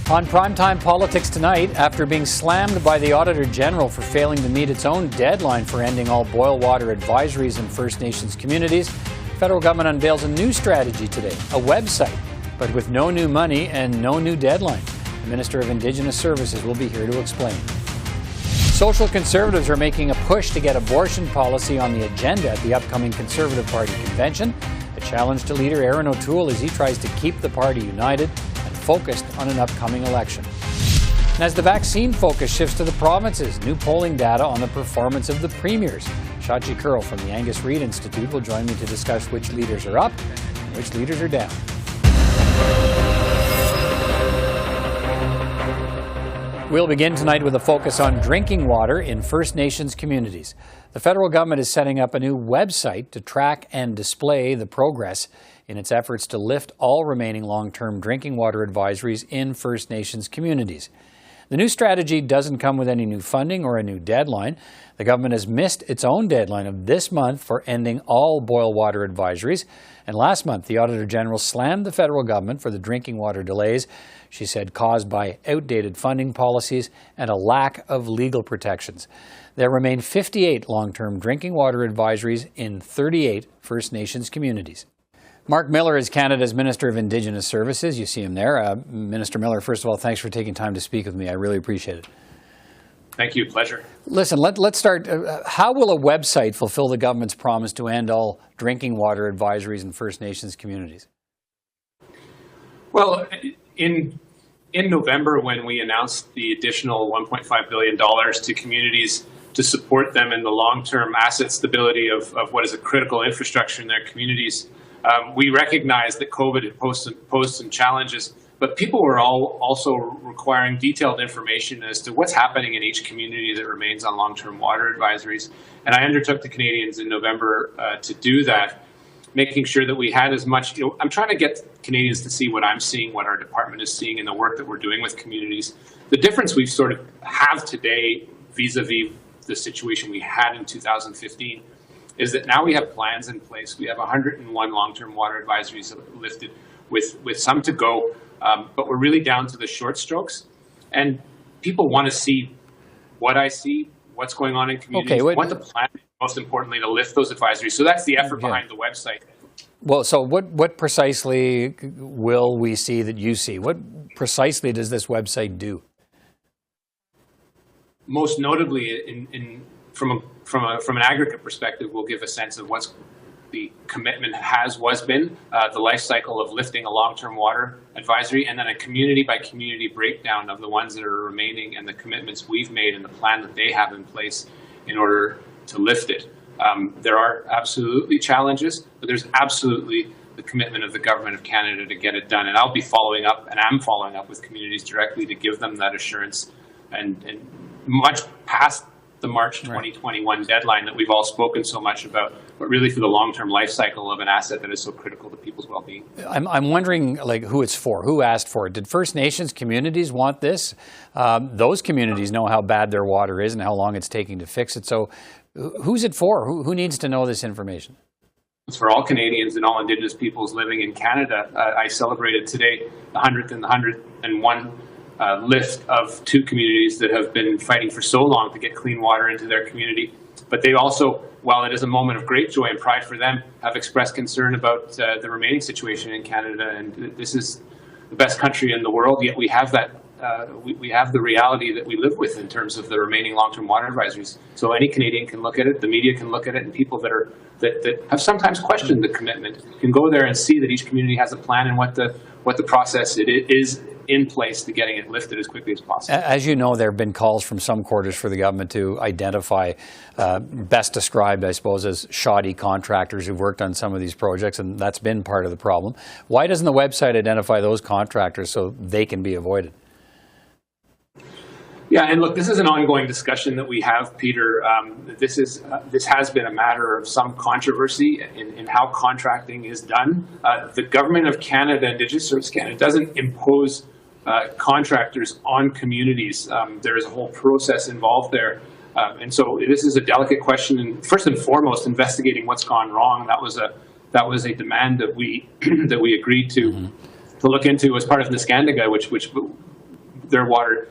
On Primetime Politics tonight, after being slammed by the Auditor General for failing to meet its own deadline for ending all boil water advisories in First Nations communities, the federal government unveils a new strategy today, a website, but with no new money and no new deadline. The Minister of Indigenous Services will be here to explain. Social Conservatives are making a push to get abortion policy on the agenda at the upcoming Conservative Party convention, a challenge to leader Aaron O'Toole as he tries to keep the party united focused on an upcoming election. And as the vaccine focus shifts to the provinces, new polling data on the performance of the premiers. Shachi Kurl from the Angus Reid Institute will join me to discuss which leaders are up and which leaders are down. We'll begin tonight with a focus on drinking water in First Nations communities. The federal government is setting up a new website to track and display the progress in its efforts to lift all remaining long-term drinking water advisories in First Nations communities. The new strategy doesn't come with any new funding or a new deadline. The government has missed its own deadline of this month for ending all boil water advisories. And last month, the Auditor General slammed the federal government for the drinking water delays, she said, caused by outdated funding policies and a lack of legal protections. There remain 58 long-term drinking water advisories in 38 First Nations communities. Marc Miller is Canada's Minister of Indigenous Services. You see him there. Minister Miller, first of all, thanks for taking time to speak with me. I really appreciate it. Thank you. Pleasure. Listen, let's start. How will a website fulfill the government's promise to end all drinking water advisories in First Nations communities? Well, in November, when we announced the additional $1.5 billion to communities to support them in the long-term asset stability of what is a critical infrastructure in their communities, we recognized that COVID had posed some challenges, but people were also requiring detailed information as to what's happening in each community that remains on long-term water advisories. And I undertook the Canadians in November to do that, making sure that we had as much, I'm trying to get Canadians to see what I'm seeing, what our department is seeing in the work that we're doing with communities. The difference we sort of have today vis-a-vis the situation we had in 2015 is that now we have plans in place. We have 101 long-term water advisories lifted with some to go, but we're really down to the short strokes. And people want to see what I see, what's going on in communities, what the plan is, most importantly, to lift those advisories. So that's the effort behind the website. Well, so what precisely will we see that you see? What precisely does this website do? Most notably, from an aggregate perspective, we'll give a sense of what's the commitment was been, the life cycle of lifting a long-term water advisory, and then a community-by-community breakdown of the ones that are remaining and the commitments we've made and the plan that they have in place in order to lift it. There are absolutely challenges, but there's absolutely the commitment of the Government of Canada to get it done. And I'll be following up, and I'm following up with communities directly to give them that assurance and much past the March 2021 deadline that we've all spoken so much about, but really for the long-term life cycle of an asset that is so critical to people's well-being. I'm wondering, who it's for, who asked for it. Did First Nations communities want this? Those communities know how bad their water is and how long it's taking to fix it. So who's it for? Who needs to know this information? It's for all Canadians and all Indigenous peoples living in Canada. I celebrated today the 100th and the 101 list of two communities that have been fighting for so long to get clean water into their community. But they also, while it is a moment of great joy and pride for them, have expressed concern about the remaining situation in Canada. And this is the best country in the world, yet we have that. We have the reality that we live with in terms of the remaining long-term water advisories. So any Canadian can look at it, the media can look at it, and people that have sometimes questioned the commitment can go there and see that each community has a plan and what the process is in place to getting it lifted as quickly as possible. As you know, there have been calls from some quarters for the government to identify, best described, I suppose, as shoddy contractors who've worked on some of these projects, and that's been part of the problem. Why doesn't the website identify those contractors so they can be avoided? Yeah, and look, this is an ongoing discussion that we have, Peter. This has been a matter of some controversy in how contracting is done. The Government of Canada, Indigenous Services Canada, doesn't impose contractors on communities. There is a whole process involved there. And so this is a delicate question, and first and foremost, investigating what's gone wrong. That was a demand that we agreed to look into as part of Niskandaga, which their water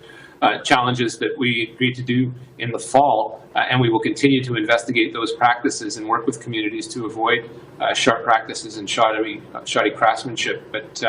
challenges that we agreed to do in the fall, and we will continue to investigate those practices and work with communities to avoid sharp practices and shoddy craftsmanship. But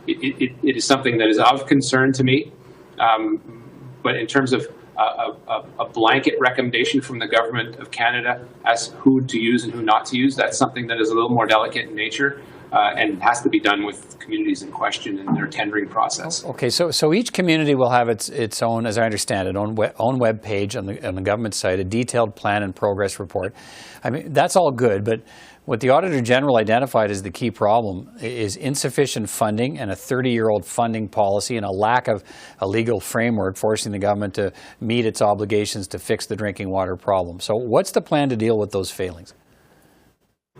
it is something that is of concern to me. But in terms of a blanket recommendation from the Government of Canada as who to use and who not to use, that's something that is a little more delicate in nature. And has to be done with communities in question in their tendering process. Okay, so each community will have its own, as I understand it, own web page on the government site, a detailed plan and progress report. I mean, that's all good, but what the Auditor General identified as the key problem is insufficient funding and a 30-year-old funding policy and a lack of a legal framework forcing the government to meet its obligations to fix the drinking water problem. So what's the plan to deal with those failings?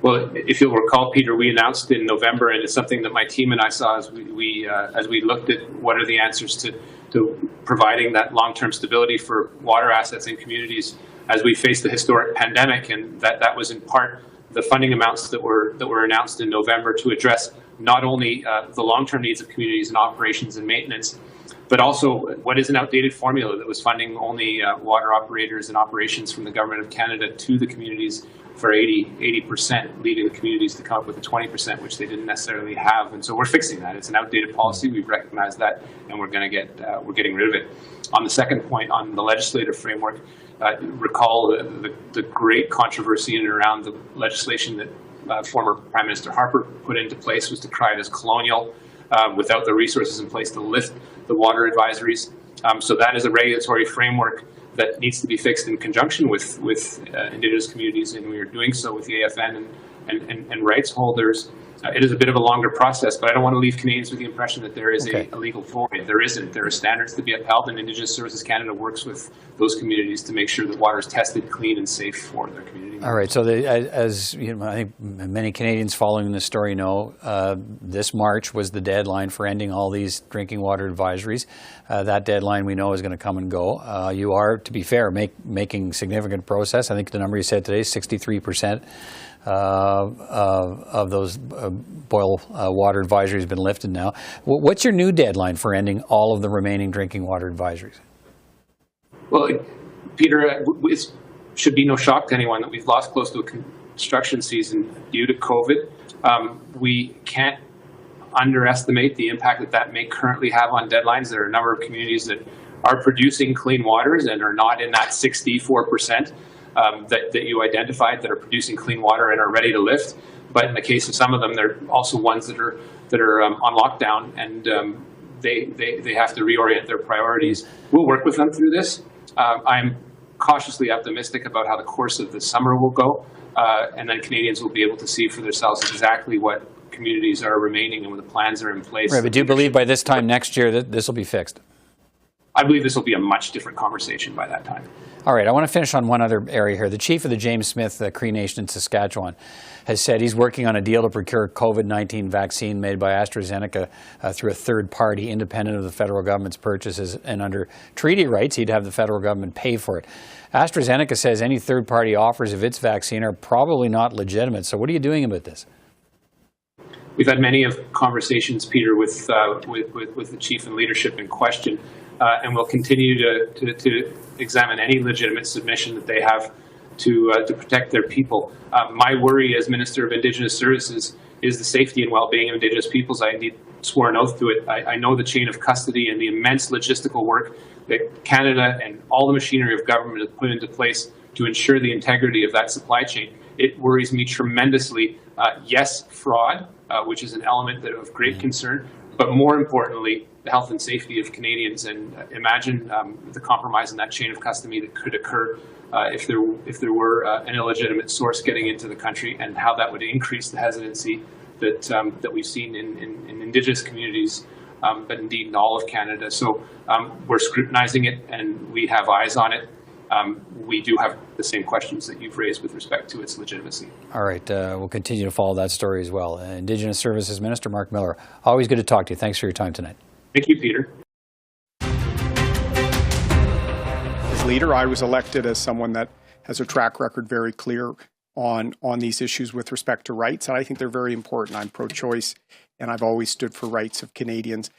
Well, if you'll recall, Peter, we announced in November, and it's something that my team and I saw as we looked at what are the answers to providing that long-term stability for water assets in communities as we face the historic pandemic, and that was in part the funding amounts that were announced in November to address not only the long-term needs of communities and operations and maintenance, but also what is an outdated formula that was funding only water operators and operations from the Government of Canada to the communities for 80%, leading the communities to come up with the 20%, which they didn't necessarily have. And so we're fixing that. It's an outdated policy. We've recognized that, and we're getting rid of it. On the second point, on the legislative framework, recall the great controversy in and around the legislation that former Prime Minister Harper put into place was decried as colonial, without the resources in place to lift the water advisories. So that is a regulatory framework that needs to be fixed in conjunction with Indigenous communities, and we are doing so with the AFN and rights holders. It is a bit of a longer process, but I don't want to leave Canadians with the impression that there is a legal void. There isn't. There are standards to be upheld, and Indigenous Services Canada works with those communities to make sure that water is tested, clean, and safe for their community. All right. So, as you know, I think many Canadians following this story know, this March was the deadline for ending all these drinking water advisories. That deadline we know is going to come and go. You are, to be fair, making significant progress. I think the number you said today is 63%. Of those boil water advisories have been lifted now. What's your new deadline for ending all of the remaining drinking water advisories? Well, Peter, it should be no shock to anyone that we've lost close to a construction season due to COVID. We can't underestimate the impact that may currently have on deadlines. There are a number of communities that are producing clean waters and are not in that 64%. That you identified that are producing clean water and are ready to lift, but in the case of some of them, there are also ones that are on lockdown, and they have to reorient their priorities. We'll work with them through this. I'm cautiously optimistic about how the course of the summer will go, and then Canadians will be able to see for themselves exactly what communities are remaining and what the plans are in place. Right, but do you believe by this time next year that this will be fixed? I believe this will be a much different conversation by that time. All right, I want to finish on one other area here. The chief of the James Smith Cree Nation in Saskatchewan has said he's working on a deal to procure COVID-19 vaccine made by AstraZeneca through a third party independent of the federal government's purchases, and under treaty rights, he'd have the federal government pay for it. AstraZeneca says any third party offers of its vaccine are probably not legitimate. So what are you doing about this? We've had many of conversations, Peter, with the chief and leadership in question. And we'll continue to examine any legitimate submission that they have to protect their people. My worry as Minister of Indigenous Services is the safety and well-being of Indigenous peoples. I indeed swore an oath to it. I know the chain of custody and the immense logistical work that Canada and all the machinery of government have put into place to ensure the integrity of that supply chain. It worries me tremendously. Yes, fraud, which is an element of great concern, but more importantly, the health and safety of Canadians. And imagine the compromise in that chain of custody that could occur if there were an illegitimate source getting into the country, and how that would increase the hesitancy that we've seen in Indigenous communities, but indeed in all of Canada. So we're scrutinizing it, and we have eyes on it. We do have the same questions that you've raised with respect to its legitimacy. All right. We'll continue to follow that story as well. Indigenous Services Minister Marc Miller, always good to talk to you. Thanks for your time tonight. Thank you, Peter. As leader, I was elected as someone that has a track record very clear on these issues with respect to rights, and I think they're very important. I'm pro-choice, and I've always stood for rights of Canadians.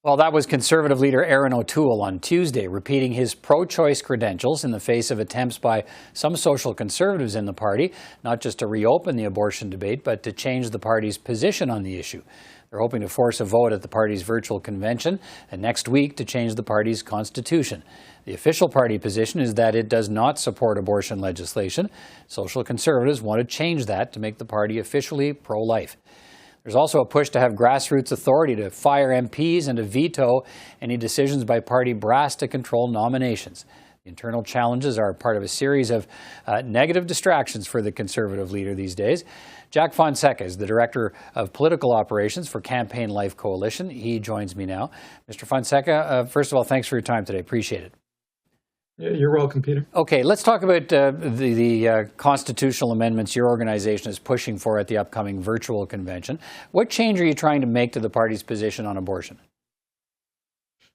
Well, that was Conservative leader Aaron O'Toole on Tuesday, repeating his pro-choice credentials in the face of attempts by some social conservatives in the party, not just to reopen the abortion debate, but to change the party's position on the issue. They're hoping to force a vote at the party's virtual convention and next week to change the party's constitution. The official party position is that it does not support abortion legislation. Social conservatives want to change that to make the party officially pro-life. There's also a push to have grassroots authority to fire MPs and to veto any decisions by party brass to control nominations. The internal challenges are part of a series of negative distractions for the Conservative leader these days. Jack Fonseca is the Director of Political Operations for Campaign Life Coalition. He joins me now. Mr. Fonseca, first of all, thanks for your time today. Appreciate it. You're welcome, Peter. Okay, let's talk about the constitutional amendments your organization is pushing for at the upcoming virtual convention. What change are you trying to make to the party's position on abortion?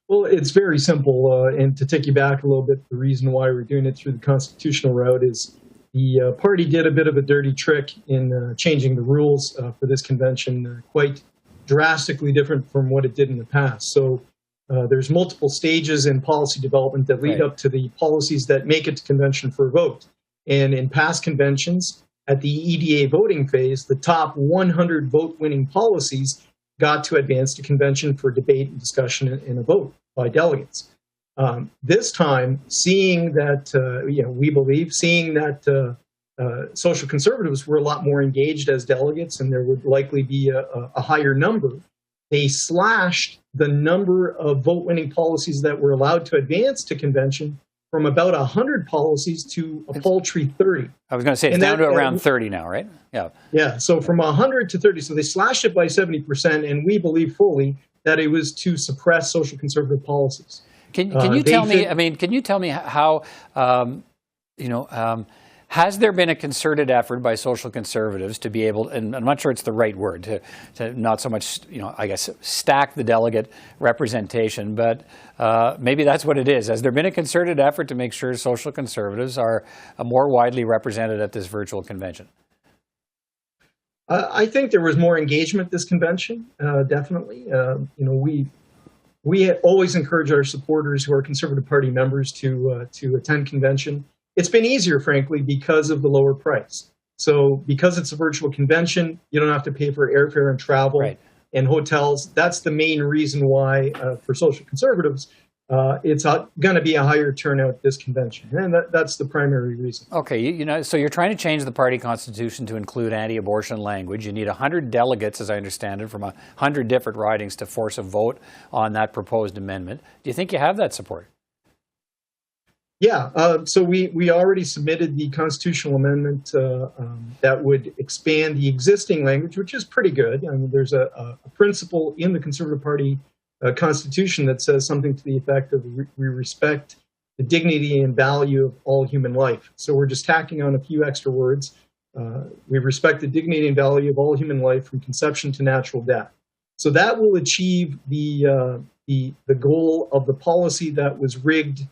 Well, it's very simple. And to take you back a little bit, the reason why we're doing it through the constitutional route is the party did a bit of a dirty trick in changing the rules for this convention, quite drastically different from what it did in the past. So there's multiple stages in policy development that lead up to the policies that make it to convention for a vote. And in past conventions, at the EDA voting phase, the top 100 vote-winning policies got to advance to convention for debate and discussion and a vote by delegates. This time, seeing that, seeing that social conservatives were a lot more engaged as delegates and there would likely be a higher number, they slashed the number of vote-winning policies that were allowed to advance to convention from about 100 policies to a paltry 30. I was going to say it's down to around 30 now, right? Yeah. Yeah, so from 100 to 30. So they slashed it by 70%, and we believe fully that it was to suppress social conservative policies. Can you tell me? I mean, can you tell me how? Has there been a concerted effort by social conservatives to be able, and I'm not sure it's the right word, to not so much, I guess, stack the delegate representation, but maybe that's what it is. Has there been a concerted effort to make sure social conservatives are more widely represented at this virtual convention? I think there was more engagement this convention, definitely. We always encourage our supporters who are Conservative Party members to attend convention. It's been easier, frankly, because of the lower price. So because it's a virtual convention, you don't have to pay for airfare and travel and hotels. That's the main reason why, for social conservatives, it's going to be a higher turnout this convention. And that's the primary reason. Okay, so you're trying to change the party constitution to include anti-abortion language. You need 100 delegates, as I understand it, from 100 different ridings to force a vote on that proposed amendment. Do you think you have that support? Yeah, so we already submitted the constitutional amendment that would expand the existing language, which is pretty good. I mean, there's a principle in the Conservative Party constitution that says something to the effect of we respect the dignity and value of all human life. So we're just tacking on a few extra words. We respect the dignity and value of all human life from conception to natural death. So that will achieve the goal of the policy that was rigged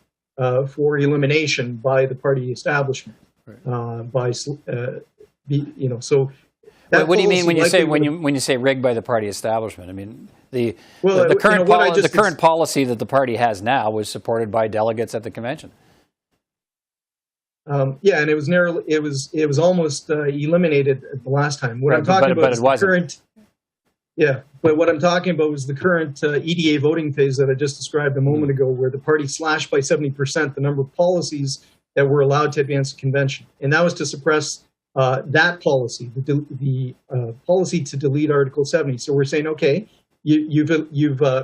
for elimination by the party establishment. So that what do you mean when you say when you say rigged by the party establishment? I mean the current policy that the party has now was supported by delegates at the convention. And it was almost eliminated the last time. What I'm talking about is the current. Yeah, but what I'm talking about was the current EDA voting phase that I just described a moment ago, where the party slashed by 70% the number of policies that were allowed to advance to convention. And that was to suppress that policy, the policy to delete Article 70. So we're saying, okay, you've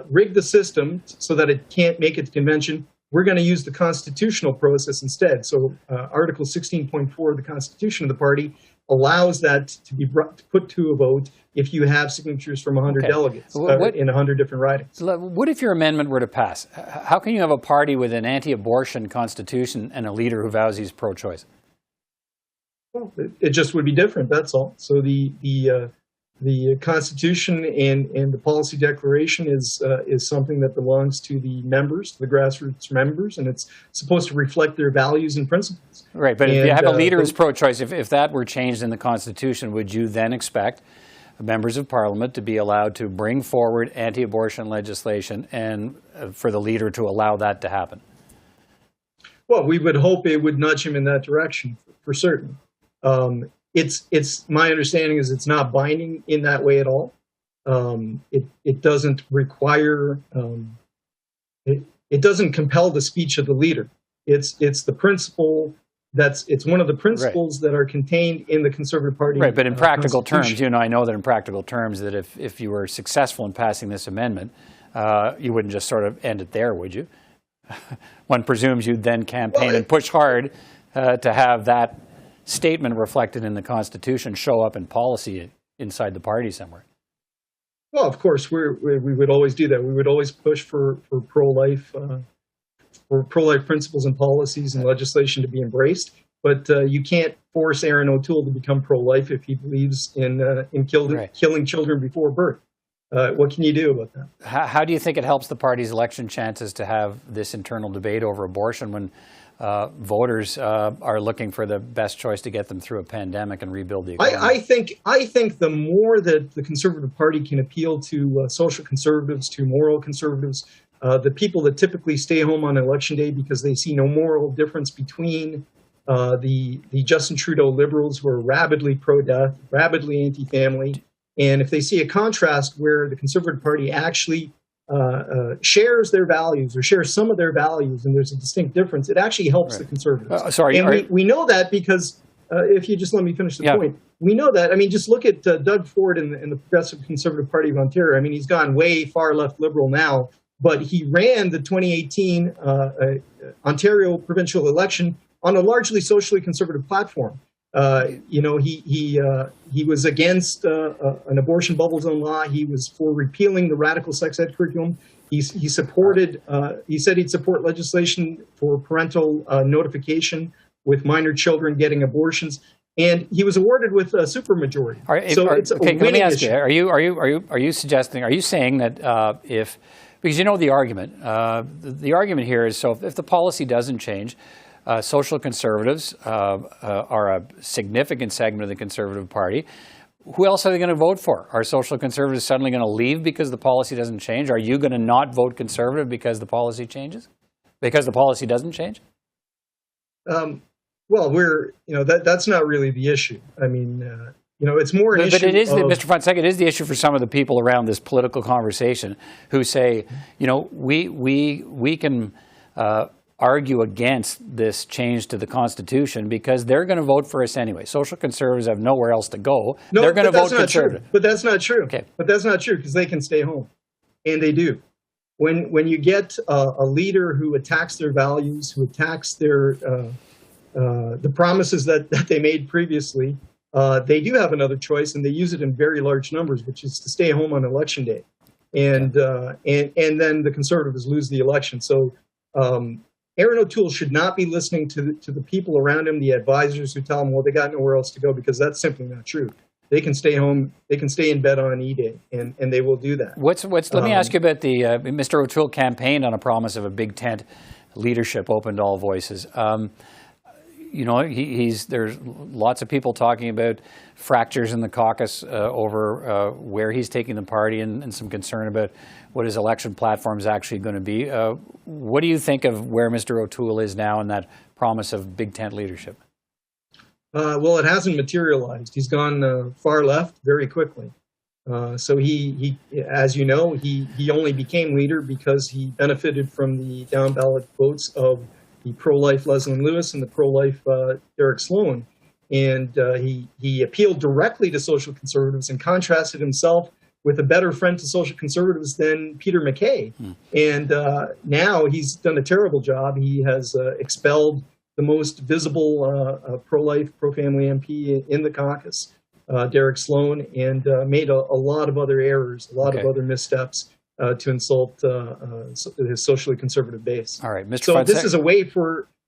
rigged the system so that it can't make it to convention. We're going to use the constitutional process instead. So Article 16.4 of the Constitution of the party allows that to be put to a vote if you have signatures from 100 delegates in 100 different ridings. What if your amendment were to pass? How can you have a party with an anti-abortion constitution and a leader who vows he's pro-choice? Well, it just would be different, that's all. So the Constitution and the policy declaration is something that belongs to the members, to the grassroots members, and it's supposed to reflect their values and principles. Right, but if you have a leader who's pro-choice, if that were changed in the Constitution, would you then expect members of Parliament to be allowed to bring forward anti-abortion legislation and for the leader to allow that to happen? Well, we would hope it would nudge him in that direction for certain. It's my understanding is it's not binding in that way at all. It doesn't require it doesn't compel the speech of the leader. It's the principle it's one of the principles that are contained in the Conservative Party. Right, but in practical terms, I know that in practical terms that if you were successful in passing this amendment, you wouldn't just sort of end it there, would you? One presumes you'd then campaign and push hard to have that statement reflected in the Constitution show up in policy inside the party somewhere. Well, of course, we would always do that. We would always push for pro-life principles and policies and legislation to be embraced. But you can't force Aaron O'Toole to become pro-life if he believes in killing children before birth. What can you do about that? How do you think it helps the party's election chances to have this internal debate over abortion when voters are looking for the best choice to get them through a pandemic and rebuild the economy? I think the more that the Conservative Party can appeal to social conservatives, to moral conservatives, the people that typically stay home on election day because they see no moral difference between the Justin Trudeau Liberals who are rabidly pro-death, rabidly anti-family, and if they see a contrast where the Conservative Party actually shares their values or shares some of their values, and there's a distinct difference, it actually helps the Conservatives. We know that because, if you just let me finish the point, we know that. I mean, just look at Doug Ford in the Progressive Conservative Party of Ontario. I mean, he's gone way far left Liberal now, but he ran the 2018 Ontario provincial election on a largely socially conservative platform. He was against an abortion bubble zone law. He was for repealing the radical sex ed curriculum. He supported. He said he'd support legislation for parental notification with minor children getting abortions, and he was awarded with a supermajority. Let me ask you: Are you saying that because you know the argument? The argument here is if the policy doesn't change. Social conservatives are a significant segment of the Conservative Party. Who else are they going to vote for? Are social conservatives suddenly going to leave because the policy doesn't change? Are you going to not vote Conservative because the policy changes? Because the policy doesn't change? That's not really the issue. I mean, it's more an issue. But it is, Mr. Fonseca, it is the issue for some of the people around this political conversation who say, we can argue against this change to the Constitution because they're going to vote for us anyway. Social conservatives have nowhere else to go. They're going to vote Conservative. But that's not true. Okay. But that's not true because they can stay home, and they do. When you get a leader who attacks their values, who attacks their the promises that they made previously, they do have another choice, and they use it in very large numbers, which is to stay home on election day, and then the Conservatives lose the election. So. Aaron O'Toole should not be listening to the people around him, the advisors who tell him, well, they got nowhere else to go, because that's simply not true. They can stay home, they can stay in bed on E-Day, and they will do that. Let me ask you about the Mr. O'Toole campaigned on a promise of a big tent leadership open to all voices. There's lots of people talking about fractures in the caucus over where he's taking the party and some concern about what his election platform is actually going to be. What do you think of where Mr. O'Toole is now in that promise of big tent leadership? Well, it hasn't materialized. He's gone far left very quickly. So he, as you know, he only became leader because he benefited from the down ballot votes of the pro-life Leslyn Lewis and the pro-life Derek Sloan. And he appealed directly to social conservatives and contrasted himself with a better friend to social conservatives than Peter MacKay. And now he's done a terrible job. He has expelled the most visible pro-life, pro-family MP in the caucus, Derek Sloan, and made a lot of other errors, a lot of other missteps to insult his socially conservative base. All right, Mr. Fonseca.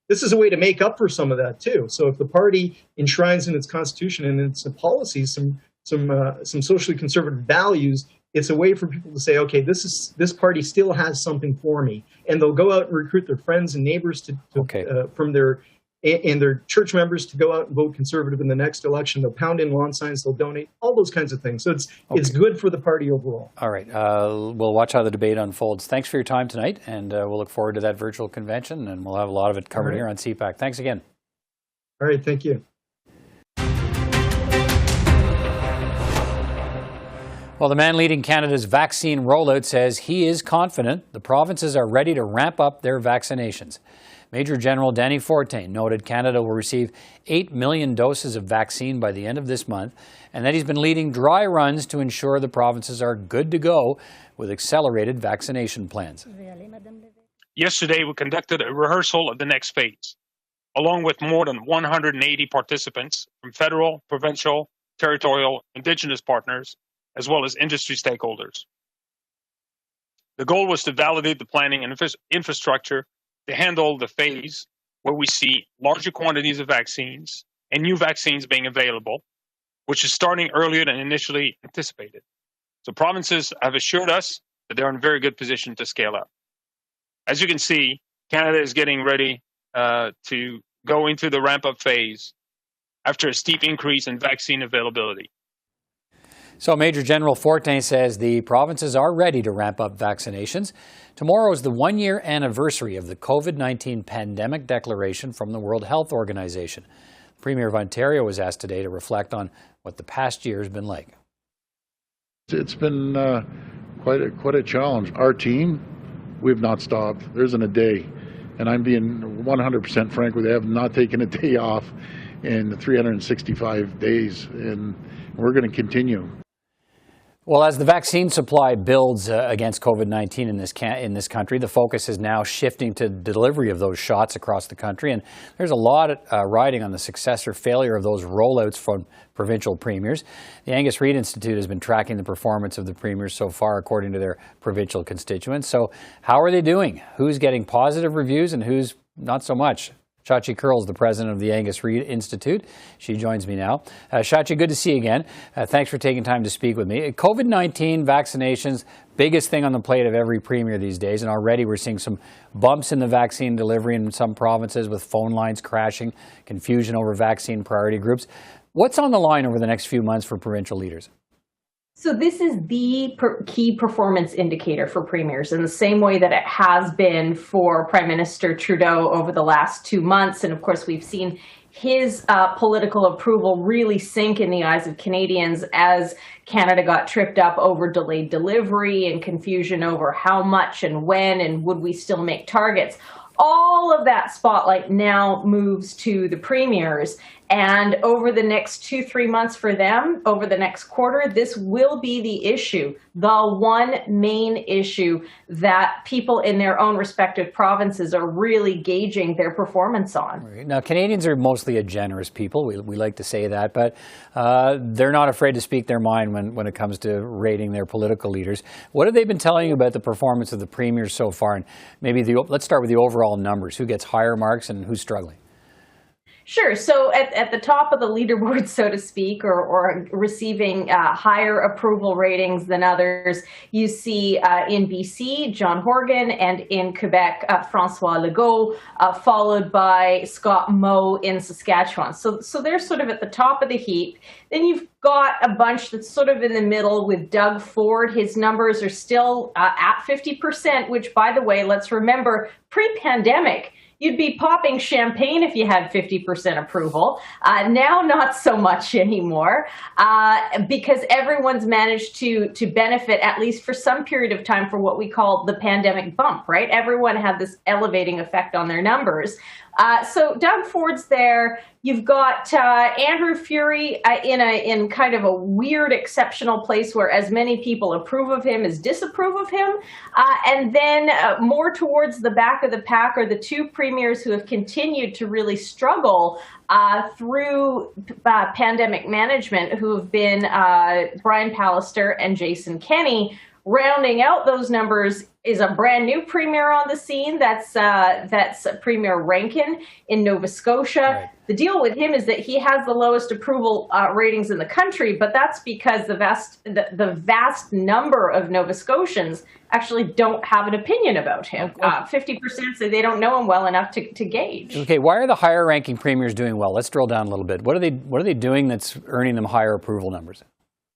This is a way to make up for some of that too. So if the party enshrines in its constitution and its policies some socially conservative values, it's a way for people to say, okay, this party still has something for me, and they'll go out and recruit their friends and neighbors from their and their church members to go out and vote Conservative in the next election. They'll pound in lawn signs, they'll donate, all those kinds of things. So it's good for the party overall. All right. We'll watch how the debate unfolds. Thanks for your time tonight, and we'll look forward to that virtual convention, and we'll have a lot of it covered here on CPAC. Thanks again. All right. Thank you. Well, the man leading Canada's vaccine rollout says he is confident the provinces are ready to ramp up their vaccinations. Major General Danny Fortin noted Canada will receive 8 million doses of vaccine by the end of this month, and that he's been leading dry runs to ensure the provinces are good to go with accelerated vaccination plans. Yesterday, we conducted a rehearsal of the next phase, along with more than 180 participants from federal, provincial, territorial, Indigenous partners, as well as industry stakeholders. The goal was to validate the planning and infrastructure to handle the phase where we see larger quantities of vaccines and new vaccines being available, which is starting earlier than initially anticipated. So provinces have assured us that they're in a very good position to scale up. As you can see, Canada is getting ready to go into the ramp-up phase after a steep increase in vaccine availability. So Major General Fortin says the provinces are ready to ramp up vaccinations. Tomorrow is the one-year anniversary of the COVID-19 pandemic declaration from the World Health Organization. The Premier of Ontario was asked today to reflect on what the past year has been like. It's been quite a challenge. Our team, we've not stopped. There isn't a day, and I'm being 100% frank with you, I have not taken a day off in 365 days, and we're going to continue. Well, as the vaccine supply builds against COVID-19 in this country, the focus is now shifting to delivery of those shots across the country. And there's a lot riding on the success or failure of those rollouts from provincial premiers. The Angus Reid Institute has been tracking the performance of the premiers so far according to their provincial constituents. So how are they doing? Who's getting positive reviews and who's not so much? Shachi Kurl is the president of the Angus Reid Institute. She joins me now. Shachi, good to see you again. Thanks for taking time to speak with me. COVID-19 vaccinations, biggest thing on the plate of every premier these days, and already we're seeing some bumps in the vaccine delivery in some provinces with phone lines crashing, confusion over vaccine priority groups. What's on the line over the next few months for provincial leaders? So this is the key performance indicator for premiers in the same way that it has been for Prime Minister Trudeau over the last 2 months. And of course, we've seen his political approval really sink in the eyes of Canadians as Canada got tripped up over delayed delivery and confusion over how much and when and would we still make targets. All of that spotlight now moves to the premiers. And over the next 2-3 months for them, over the next quarter, this will be the issue, the one main issue that people in their own respective provinces are really gauging their performance on. Right. Now, Canadians are mostly a generous people. We like to say that, but they're not afraid to speak their mind when it comes to rating their political leaders. What have they been telling you about the performance of the premiers so far? And maybe let's start with the overall numbers. Who gets higher marks and who's struggling? Sure. So at the top of the leaderboard, so to speak, or receiving higher approval ratings than others, you see in BC, John Horgan, and in Quebec, François Legault, followed by Scott Moe in Saskatchewan. So they're sort of at the top of the heap. Then you've got a bunch that's sort of in the middle with Doug Ford. His numbers are still at 50%, which, by the way, let's remember, pre-pandemic, you'd be popping champagne if you had 50% approval. Now, not so much anymore, because everyone's managed to benefit, at least for some period of time, for what we call the pandemic bump, right? Everyone had this elevating effect on their numbers. So Doug Ford's there. You've got Andrew Furey in kind of a weird, exceptional place where as many people approve of him as disapprove of him. And then more towards the back of the pack are the two premiers who have continued to really struggle through pandemic management, who have been Brian Pallister and Jason Kenney. Rounding out those numbers is a brand new premier on the scene. That's Premier Rankin in Nova Scotia. Right. The deal with him is that he has the lowest approval ratings in the country, but that's because the vast number of Nova Scotians actually don't have an opinion about him. 50% say they don't know him well enough to gauge. Okay, why are the higher ranking premiers doing well? Let's drill down a little bit. What are they doing that's earning them higher approval numbers?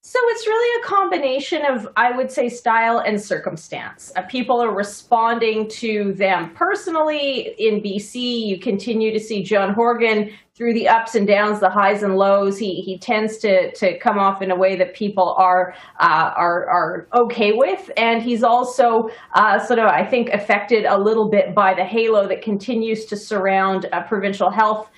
So it's really a combination of, I would say, style and circumstance. People are responding to them personally. In BC, you continue to see John Horgan through the ups and downs, the highs and lows. He tends to come off in a way that people are okay with, and he's also sort of, I think, affected a little bit by the halo that continues to surround provincial health.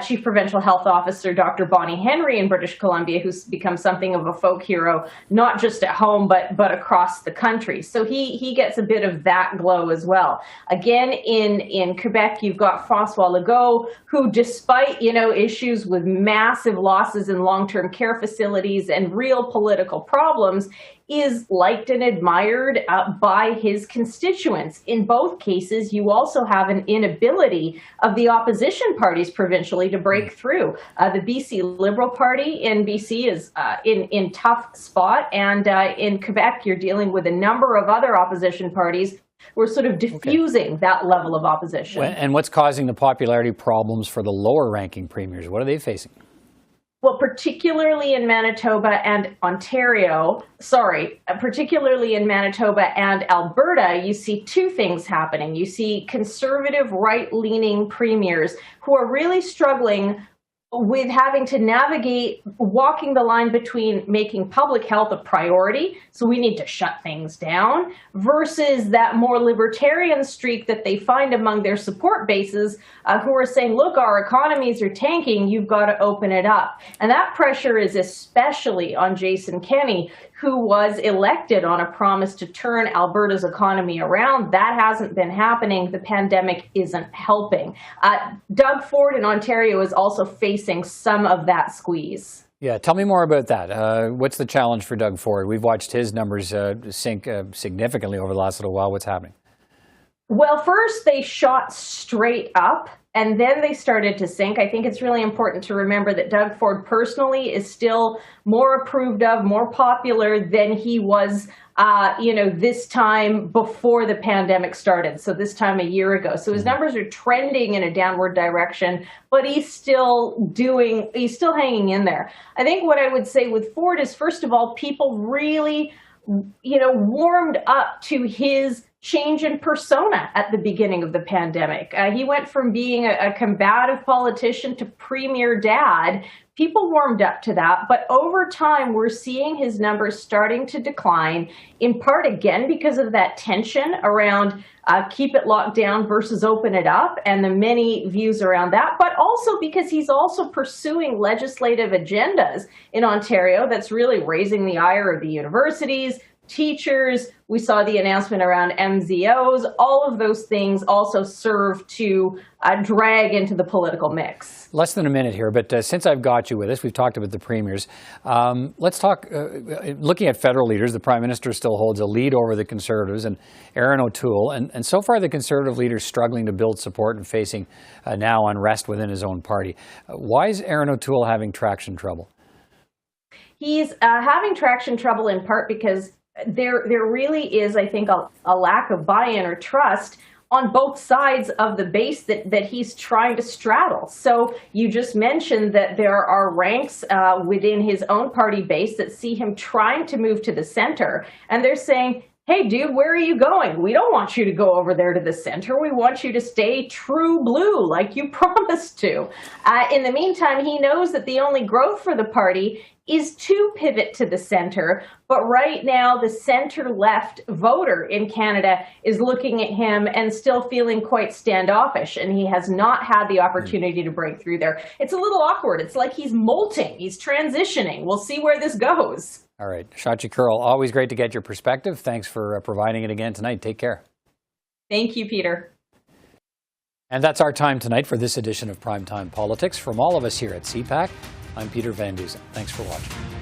Chief Provincial Health Officer Dr. Bonnie Henry in British Columbia, who's become something of a folk hero, not just at home, but across the country. So he gets a bit of that glow as well. Again, in Quebec, you've got François Legault, who, despite, issues with massive losses in long-term care facilities and real political problems, is liked and admired by his constituents. In both cases, you also have an inability of the opposition parties provincially to break through. The BC Liberal Party in BC is in tough spot, and in Quebec, you're dealing with a number of other opposition parties who are sort of diffusing that level of opposition. And what's causing the popularity problems for the lower ranking premiers? What are they facing? Well, particularly in Manitoba and Alberta, you see two things happening. You see conservative right-leaning premiers who are really struggling with having to navigate walking the line between making public health a priority, so we need to shut things down, versus that more libertarian streak that they find among their support bases who are saying, look, our economies are tanking, you've got to open it up. And that pressure is especially on Jason Kenney, who was elected on a promise to turn Alberta's economy around. That hasn't been happening. The pandemic isn't helping. Doug Ford in Ontario is also facing some of that squeeze. Yeah, tell me more about that. What's the challenge for Doug Ford? We've watched his numbers sink significantly over the last little while. What's happening? Well, first they shot straight up, and then they started to sink. I think it's really important to remember that Doug Ford personally is still more approved of, more popular than he was, this time before the pandemic started. So this time a year ago. So his numbers are trending in a downward direction, but he's still hanging in there. I think what I would say with Ford is, first of all, people really, warmed up to his change in persona at the beginning of the pandemic. He went from being a combative politician to premier dad. People warmed up to that, but over time, we're seeing his numbers starting to decline, in part, again, because of that tension around keep it locked down versus open it up, and the many views around that, but also because he's also pursuing legislative agendas in Ontario that's really raising the ire of the universities, teachers. We saw the announcement around MZOs. All of those things also serve to drag into the political mix. Less than a minute here, but since I've got you with us, we've talked about the premiers. Let's talk, looking at federal leaders, the Prime Minister still holds a lead over the Conservatives and Aaron O'Toole. And so far, the Conservative leader is struggling to build support and facing now unrest within his own party. Why is Aaron O'Toole having traction trouble? He's having traction trouble in part because there really is, I think, a lack of buy-in or trust on both sides of the base that he's trying to straddle. So you just mentioned that there are ranks within his own party base that see him trying to move to the center, and they're saying, hey, dude, where are you going? We don't want you to go over there to the center. We want you to stay true blue like you promised to. In the meantime, he knows that the only growth for the party is to pivot to the center. But right now, the center-left voter in Canada is looking at him and still feeling quite standoffish, and he has not had the opportunity to break through there. It's a little awkward. It's like he's molting. He's transitioning. We'll see where this goes. All right. Shachi Kurl, always great to get your perspective. Thanks for providing it again tonight. Take care. Thank you, Peter. And that's our time tonight for this edition of Primetime Politics. From all of us here at CPAC, I'm Peter Van Dusen. Thanks for watching.